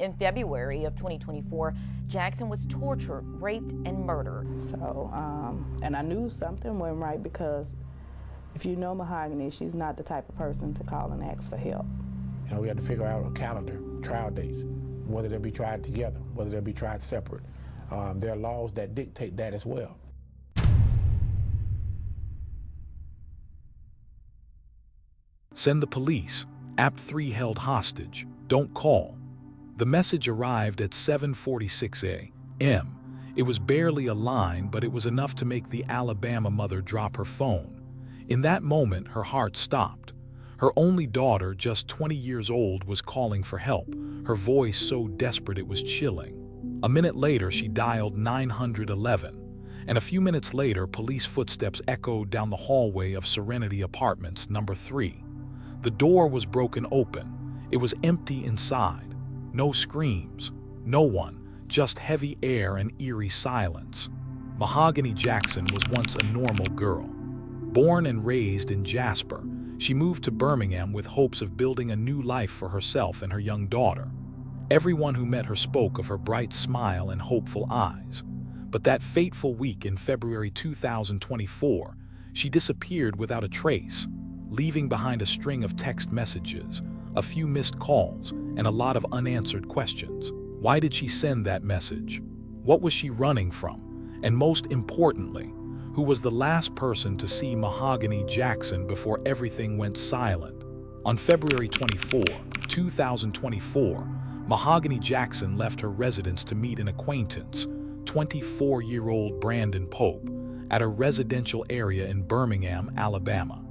In February of 2024, Jackson was tortured, raped, and murdered. So, and I knew something wasn't right because if you know Mahogany, she's not the type of person to call and ask for help. You know, we had to figure out a calendar, trial dates, whether they'll be tried together, whether they'll be tried separate. There are laws that dictate that as well. Send the police. App 3 held hostage. Don't call. The message arrived at 7:46 a.m. It was barely a line, but it was enough to make the Alabama mother drop her phone. In that moment, her heart stopped. Her only daughter, just 20 years old, was calling for help, her voice so desperate it was chilling. A minute later, she dialed 911, and a few minutes later, police footsteps echoed down the hallway of Serenity Apartments, number 3. The door was broken open. It was empty inside. No screams, no one, just heavy air and eerie silence. Mahogany Jackson was once a normal girl. Born and raised in Jasper, she moved to Birmingham with hopes of building a new life for herself and her young daughter. Everyone who met her spoke of her bright smile and hopeful eyes. But that fateful week in February 2024, she disappeared without a trace, leaving behind a string of text messages, a few missed calls, and a lot of unanswered questions. Why did she send that message? What was she running from? And most importantly, who was the last person to see Mahogany Jackson before everything went silent? On February 24, 2024, Mahogany Jackson left her residence to meet an acquaintance, 24-year-old Brandon Pope, at a residential area in Birmingham, Alabama.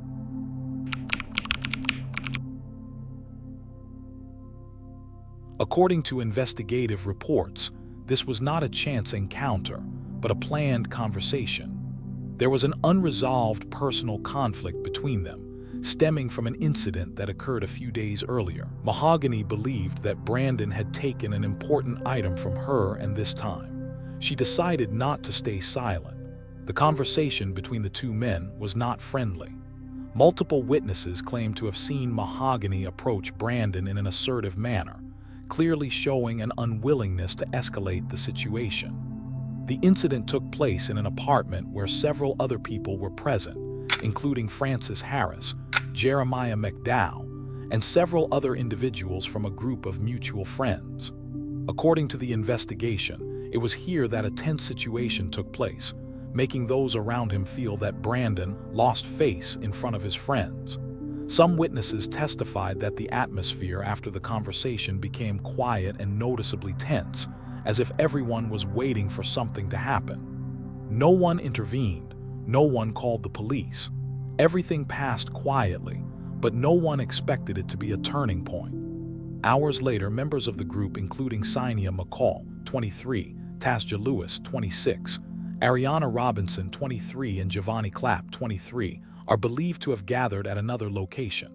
According to investigative reports, this was not a chance encounter, but a planned conversation. There was an unresolved personal conflict between them, stemming from an incident that occurred a few days earlier. Mahogany believed that Brandon had taken an important item from her, and this time, she decided not to stay silent. The conversation between the two men was not friendly. Multiple witnesses claimed to have seen Mahogany approach Brandon in an assertive manner, clearly showing an unwillingness to escalate the situation. The incident took place in an apartment where several other people were present, including Francis Harris, Jeremiah McDowell, and several other individuals from a group of mutual friends. According to the investigation, it was here that a tense situation took place, making those around him feel that Brandon lost face in front of his friends. Some witnesses testified that the atmosphere after the conversation became quiet and noticeably tense, as if everyone was waiting for something to happen. No one intervened, no one called the police. Everything passed quietly, but no one expected it to be a turning point. Hours later, members of the group, including Synia McCall, 23, Tasja Lewis, 26, Ariana Robinson, 23, and Giovanni Clapp, 23, are believed to have gathered at another location.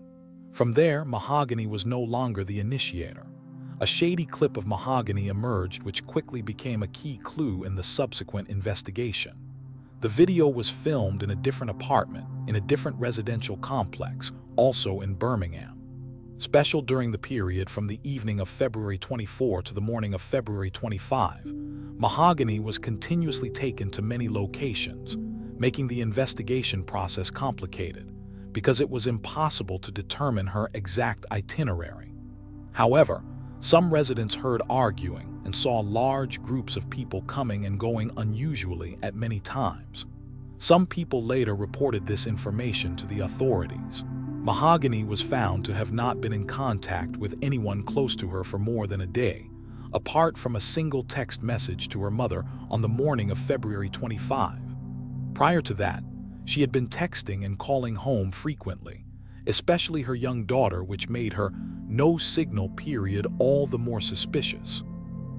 From there, Mahogany was no longer the initiator. A shady clip of Mahogany emerged, which quickly became a key clue in the subsequent investigation. The video was filmed in a different apartment, in a different residential complex, also in Birmingham. Special during the period from the evening of February 24 to the morning of February 25, Mahogany was continuously taken to many locations, making the investigation process complicated because it was impossible to determine her exact itinerary. However, some residents heard arguing and saw large groups of people coming and going unusually at many times. Some people later reported this information to the authorities. Mahogany was found to have not been in contact with anyone close to her for more than a day, apart from a single text message to her mother on the morning of February 25. Prior to that, she had been texting and calling home frequently, especially her young daughter, which made her no-signal period all the more suspicious.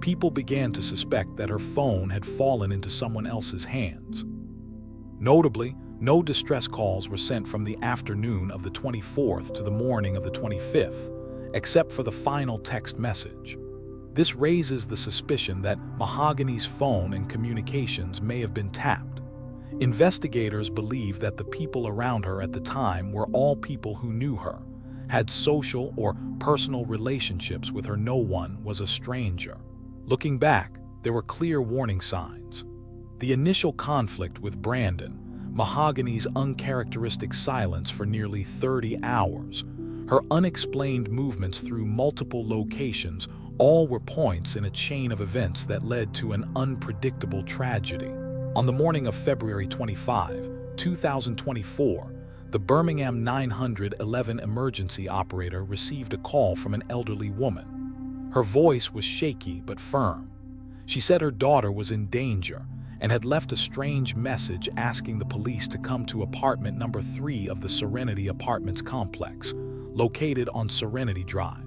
People began to suspect that her phone had fallen into someone else's hands. Notably, no distress calls were sent from the afternoon of the 24th to the morning of the 25th, except for the final text message. This raises the suspicion that Mahogany's phone and communications may have been tapped. Investigators believe that the people around her at the time were all people who knew her, had social or personal relationships with her. No one was a stranger. Looking back, there were clear warning signs. The initial conflict with Brandon, Mahogany's uncharacteristic silence for nearly 30 hours, her unexplained movements through multiple locations, all were points in a chain of events that led to an unpredictable tragedy. On the morning of February 25, 2024, the Birmingham 911 emergency operator received a call from an elderly woman. Her voice was shaky but firm. She said her daughter was in danger and had left a strange message asking the police to come to apartment number 3 of the Serenity Apartments complex, located on Serenity Drive.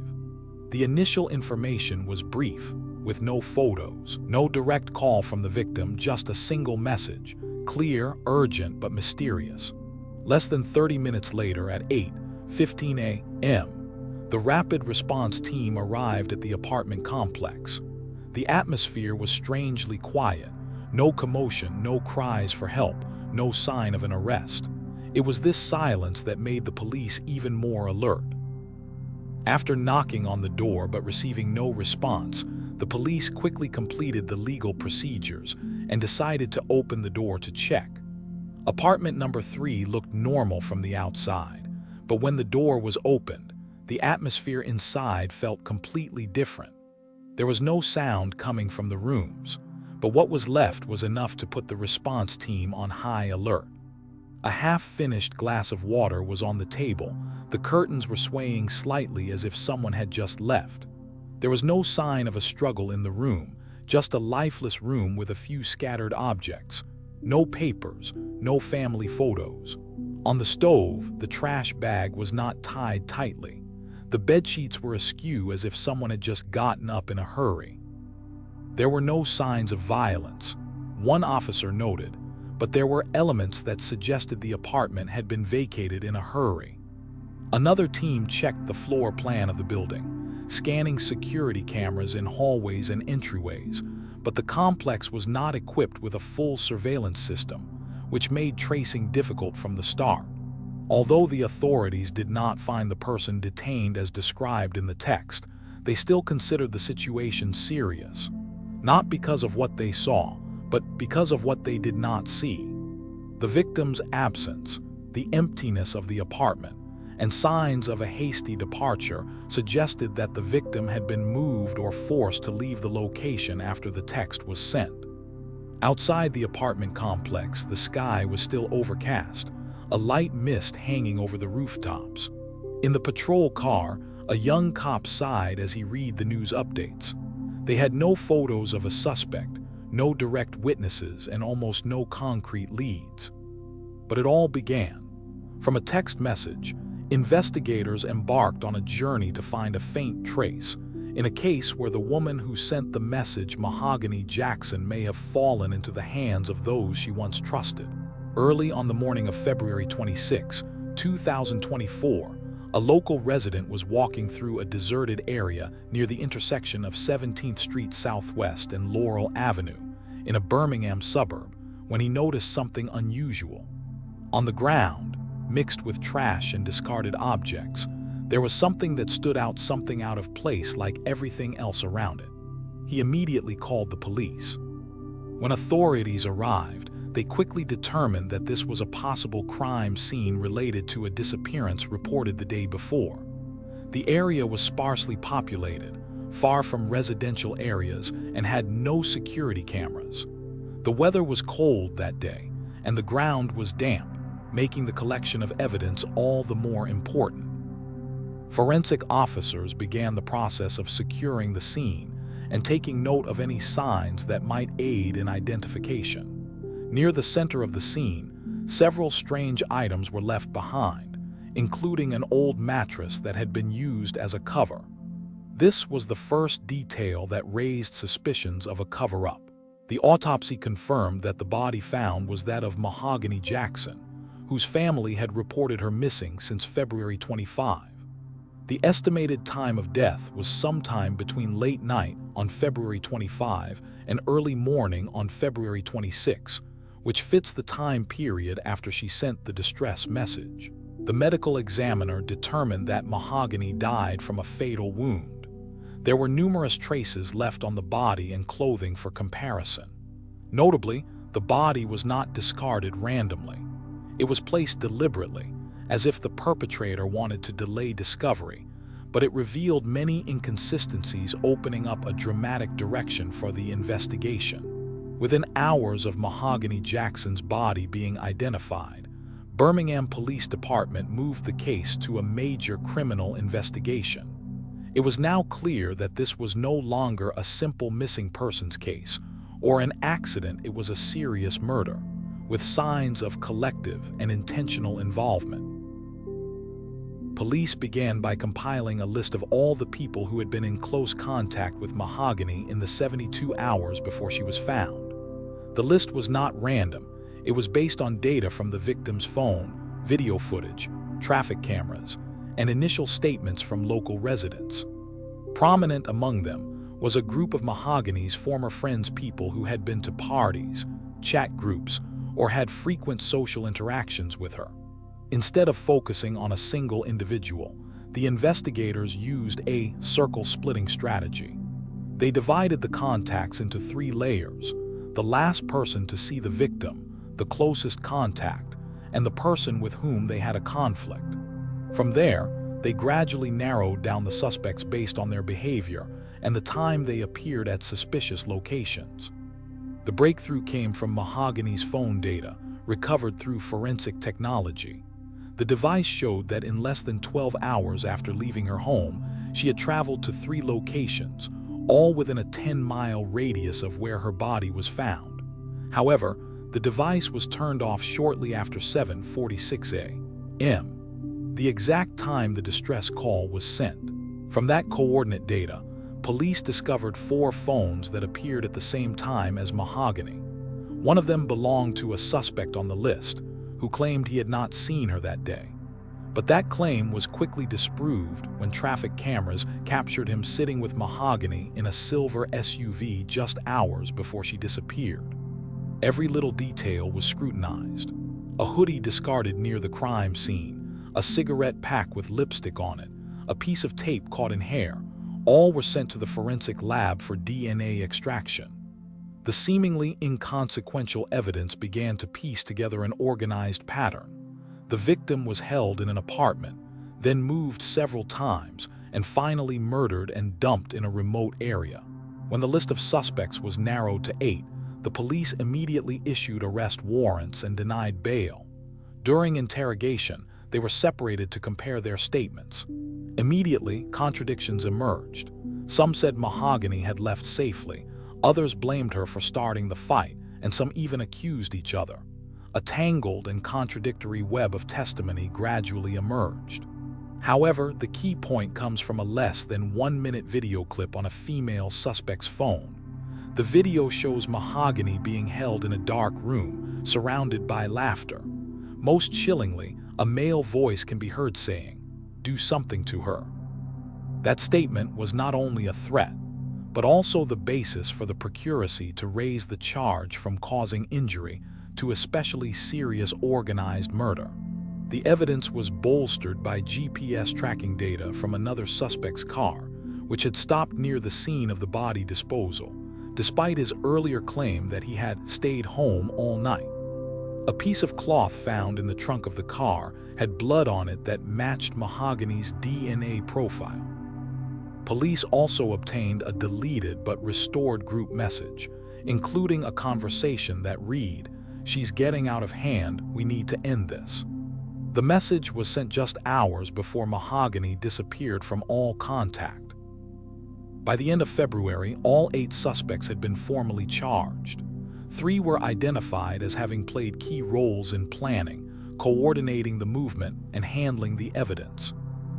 The initial information was brief, with no photos, no direct call from the victim, just a single message, clear, urgent, but mysterious. Less than 30 minutes later, at 8:15 a.m., the rapid response team arrived at the apartment complex. The atmosphere was strangely quiet. No commotion, no cries for help, no sign of an arrest. It was this silence that made the police even more alert. After knocking on the door but receiving no response, the police quickly completed the legal procedures and decided to open the door to check. Apartment number 3 looked normal from the outside, but when the door was opened, the atmosphere inside felt completely different. There was no sound coming from the rooms, but what was left was enough to put the response team on high alert. A half-finished glass of water was on the table. The curtains were swaying slightly as if someone had just left. There was no sign of a struggle in the room, just a lifeless room with a few scattered objects. No papers, no family photos. On the stove, the trash bag was not tied tightly. The bedsheets were askew as if someone had just gotten up in a hurry. There were no signs of violence, one officer noted, but there were elements that suggested the apartment had been vacated in a hurry. Another team checked the floor plan of the building, scanning security cameras in hallways and entryways, but the complex was not equipped with a full surveillance system, which made tracing difficult from the start. Although the authorities did not find the person detained as described in the text, they still considered the situation serious, not because of what they saw, but because of what they did not see. The victim's absence, the emptiness of the apartment, and signs of a hasty departure suggested that the victim had been moved or forced to leave the location after the text was sent. Outside the apartment complex, the sky was still overcast, a light mist hanging over the rooftops. In the patrol car, a young cop sighed as he read the news updates. They had no photos of a suspect, no direct witnesses, and almost no concrete leads. But it all began. From a text message, investigators embarked on a journey to find a faint trace, in a case where the woman who sent the message, Mahogany Jackson, may have fallen into the hands of those she once trusted. Early on the morning of February 26, 2024, a local resident was walking through a deserted area near the intersection of 17th Street Southwest and Laurel Avenue in a Birmingham suburb when he noticed something unusual. On the ground, mixed with trash and discarded objects, there was something that stood out, something out of place like everything else around it. He immediately called the police. When authorities arrived, they quickly determined that this was a possible crime scene related to a disappearance reported the day before. The area was sparsely populated, far from residential areas, and had no security cameras. The weather was cold that day, and the ground was damp, making the collection of evidence all the more important. Forensic officers began the process of securing the scene and taking note of any signs that might aid in identification. Near the center of the scene, several strange items were left behind, including an old mattress that had been used as a cover. This was the first detail that raised suspicions of a cover-up. The autopsy confirmed that the body found was that of Mahogany Jackson, whose family had reported her missing since February 25. The estimated time of death was sometime between late night on February 25 and early morning on February 26, which fits the time period after she sent the distress message. The medical examiner determined that Mahogany died from a fatal wound. There were numerous traces left on the body and clothing for comparison. Notably, the body was not discarded randomly. It was placed deliberately, as if the perpetrator wanted to delay discovery, but it revealed many inconsistencies, opening up a dramatic direction for the investigation. Within hours of Mahogany Jackson's body being identified, Birmingham Police Department moved the case to a major criminal investigation. It was now clear that this was no longer a simple missing persons case or an accident. It was a serious murder, with signs of collective and intentional involvement. Police began by compiling a list of all the people who had been in close contact with Mahogany in the 72 hours before she was found. The list was not random. It was based on data from the victim's phone, video footage, traffic cameras, and initial statements from local residents. Prominent among them was a group of Mahogany's former friends, people who had been to parties, chat groups, or had frequent social interactions with her. Instead of focusing on a single individual, the investigators used a circle-splitting strategy. They divided the contacts into 3 layers: the last person to see the victim, the closest contact, and the person with whom they had a conflict. From there, they gradually narrowed down the suspects based on their behavior and the time they appeared at suspicious locations. The breakthrough came from Mahogany's phone data, recovered through forensic technology. The device showed that in less than 12 hours after leaving her home, she had traveled to 3 locations, all within a 10-mile radius of where her body was found. However, the device was turned off shortly after 7:46 a.m., the exact time the distress call was sent. From that coordinate data, police discovered 4 phones that appeared at the same time as Mahogany. One of them belonged to a suspect on the list, who claimed he had not seen her that day. But that claim was quickly disproved when traffic cameras captured him sitting with Mahogany in a silver SUV just hours before she disappeared. Every little detail was scrutinized. A hoodie discarded near the crime scene, a cigarette pack with lipstick on it, a piece of tape caught in hair, all were sent to the forensic lab for DNA extraction. The seemingly inconsequential evidence began to piece together an organized pattern. The victim was held in an apartment, then moved several times, and finally murdered and dumped in a remote area. When the list of suspects was narrowed to 8, the police immediately issued arrest warrants and denied bail. During interrogation, they were separated to compare their statements. Immediately, contradictions emerged. Some said Mahogany had left safely, others blamed her for starting the fight, and some even accused each other. A tangled and contradictory web of testimony gradually emerged. However, the key point comes from a less than 1-minute video clip on a female suspect's phone. The video shows Mahogany being held in a dark room, surrounded by laughter. Most chillingly, a male voice can be heard saying, "Do something to her." That statement was not only a threat, but also the basis for the procuracy to raise the charge from causing injury to especially serious organized murder. The evidence was bolstered by GPS tracking data from another suspect's car, which had stopped near the scene of the body disposal, despite his earlier claim that he had stayed home all night. A piece of cloth found in the trunk of the car had blood on it that matched Mahogany's DNA profile. Police also obtained a deleted but restored group message, including a conversation that read, "She's getting out of hand, we need to end this." The message was sent just hours before Mahogany disappeared from all contact. By the end of February, all 8 suspects had been formally charged. 3 were identified as having played key roles in planning, coordinating the movement, and handling the evidence.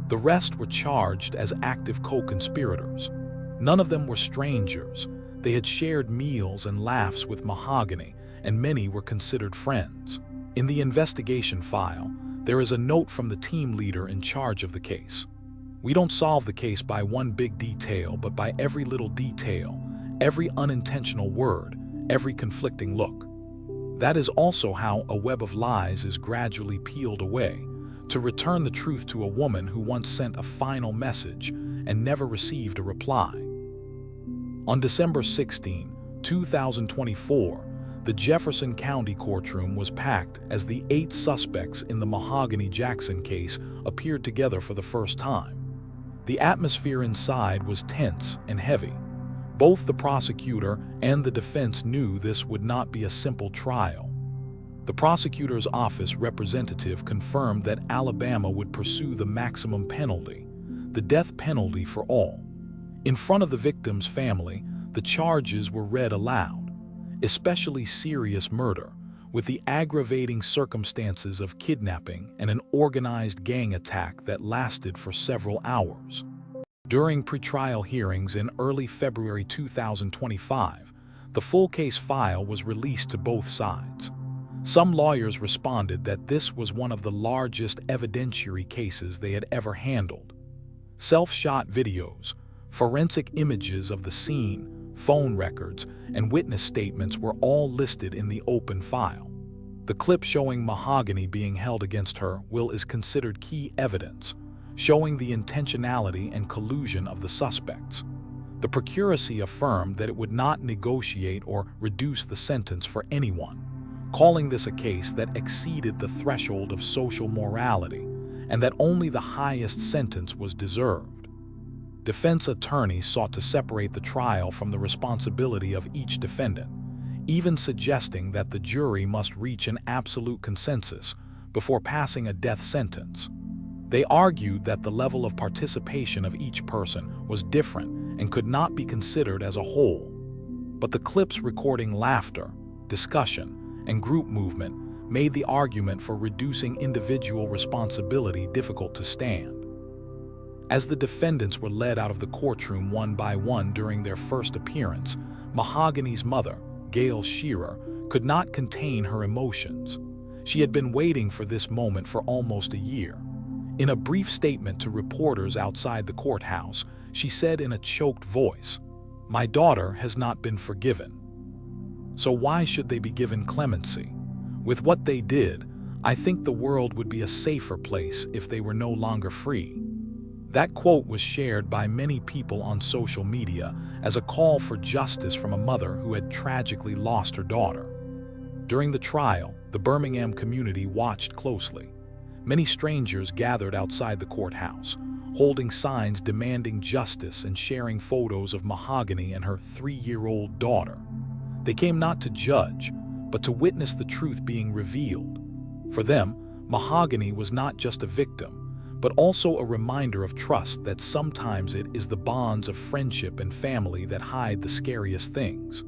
The rest were charged as active co-conspirators. None of them were strangers. They had shared meals and laughs with Mahogany, and many were considered friends. In the investigation file, there is a note from the team leader in charge of the case. "We don't solve the case by one big detail, but by every little detail, every unintentional word, every conflicting look." That is also how a web of lies is gradually peeled away, to return the truth to a woman who once sent a final message and never received a reply. On December 16, 2024, the Jefferson County courtroom was packed as the 8 suspects in the Mahogany Jackson case appeared together for the first time. The atmosphere inside was tense and heavy. Both the prosecutor and the defense knew this would not be a simple trial. The prosecutor's office representative confirmed that Alabama would pursue the maximum penalty, the death penalty for all. In front of the victim's family, the charges were read aloud, especially serious murder, with the aggravating circumstances of kidnapping and an organized gang attack that lasted for several hours. During pretrial hearings in early February 2025, the full case file was released to both sides. Some lawyers responded that this was one of the largest evidentiary cases they had ever handled. Self-shot videos, forensic images of the scene, phone records, and witness statements were all listed in the open file. The clip showing Mahogany being held against her will is considered key evidence, showing the intentionality and collusion of the suspects. The procuracy affirmed that it would not negotiate or reduce the sentence for anyone, calling this a case that exceeded the threshold of social morality and that only the highest sentence was deserved. Defense attorneys sought to separate the trial from the responsibility of each defendant, even suggesting that the jury must reach an absolute consensus before passing a death sentence. They argued that the level of participation of each person was different and could not be considered as a whole. But the clips recording laughter, discussion, and group movement made the argument for reducing individual responsibility difficult to stand. As the defendants were led out of the courtroom one by one during their first appearance, Mahogany's mother, Gail Shearer, could not contain her emotions. She had been waiting for this moment for almost a year. In a brief statement to reporters outside the courthouse, she said in a choked voice, "My daughter has not been forgiven. So why should they be given clemency? With what they did, I think the world would be a safer place if they were no longer free." That quote was shared by many people on social media as a call for justice from a mother who had tragically lost her daughter. During the trial, the Birmingham community watched closely. Many strangers gathered outside the courthouse, holding signs demanding justice and sharing photos of Mahogany and her 3-year-old daughter. They came not to judge, but to witness the truth being revealed. For them, Mahogany was not just a victim, but also a reminder of trust that sometimes it is the bonds of friendship and family that hide the scariest things.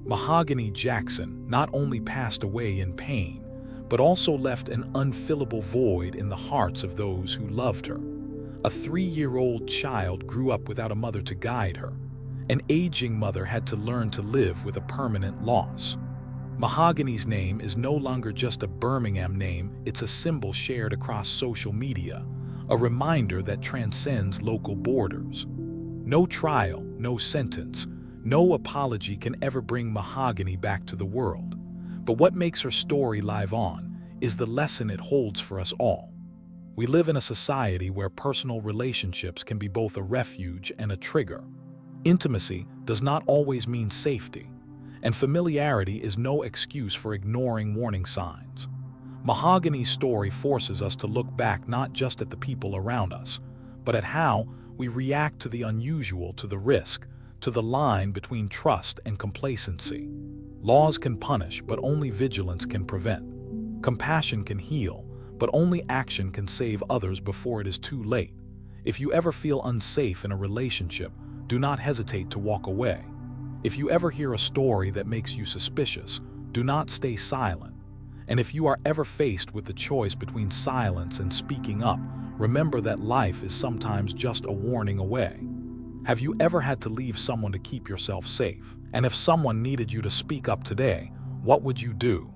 Mahogany Jackson not only passed away in pain, but also left an unfillable void in the hearts of those who loved her. A 3-year-old child grew up without a mother to guide her. An aging mother had to learn to live with a permanent loss. Mahogany's name is no longer just a Birmingham name, it's a symbol shared across social media, a reminder that transcends local borders. No trial, no sentence, no apology can ever bring Mahogany back to the world. But what makes her story live on is the lesson it holds for us all. We live in a society where personal relationships can be both a refuge and a trigger. Intimacy does not always mean safety, and familiarity is no excuse for ignoring warning signs. Mahogany's story forces us to look back not just at the people around us, but at how we react to the unusual, to the risk, to the line between trust and complacency. Laws can punish, but only vigilance can prevent. Compassion can heal, but only action can save others before it is too late. If you ever feel unsafe in a relationship, do not hesitate to walk away. If you ever hear a story that makes you suspicious, do not stay silent. And if you are ever faced with the choice between silence and speaking up, remember that life is sometimes just a warning away. Have you ever had to leave someone to keep yourself safe? And if someone needed you to speak up today, what would you do?